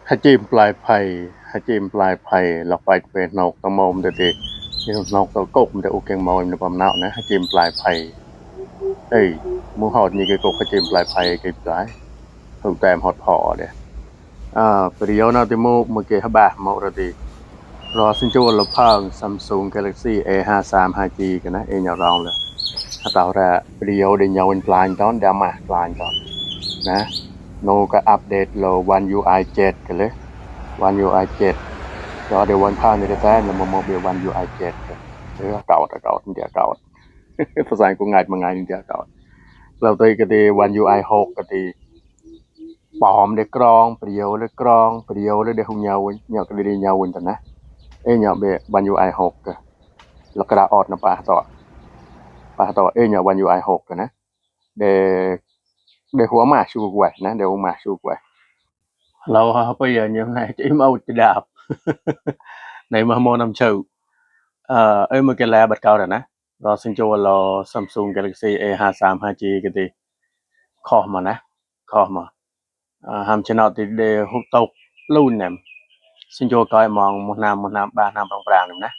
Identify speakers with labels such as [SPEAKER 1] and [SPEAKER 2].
[SPEAKER 1] ฮัจิมปลายไผ่ฮัจิมปลายไผ่เราไปเป็นนกตะมอมเด็ดๆนี่นกตะกบแต่โอเคมอยในความหนาวนะฮัจิมปลายไผ่เอ้ยมูฮอดนี่ก็กฮัจิมปลายไผ่ก็ปลายถูกแต่หอดพอเด้ประเดี๋ยวนาติโมเมื่อกี้ฮบ้าเมาระดีรอสินโจลพัง Samsung Galaxy A53 5G กันนะเอ็นยาวรองเลยถ้าต่อแรกประเดี๋ยวเดี๋ยวเป็นปลายตอนเดี๋ยวมาปลายตอนนะโนก็อัปเดตโล One UI 7กันเลย One UI 7rồi điều quan thao như thế là một điều One UI 7 thế là cậu dia cậu ภาษากูง่ายมาง่ายนี่เดียวก่อนเราตีกันดี One UI 6กันดีปอมเด็กกรองเปรียวเด็กกรองเปรียวเด็กหุ่นยาวเนี่ยกันดียาววันแต่นะเนี่ยเบ One UI 6กันแล้วก็ดาออดนะป่าต่อเนี่ย One UI 6กันนะเด็กหัวมาชูกว่านะเดี๋ยวมาชูกว่าเราbây giờ như này chỉ mau chỉ đạp này mà mua năm triệu em mới cái là bật cao rồi nè rồi xin cho là Samsung Galaxy A53 5G cái gì khó mà nè khó mà ham channel nào thì để hút tốc luôn nè xin cho coi mong một năm 3 năm bằng nè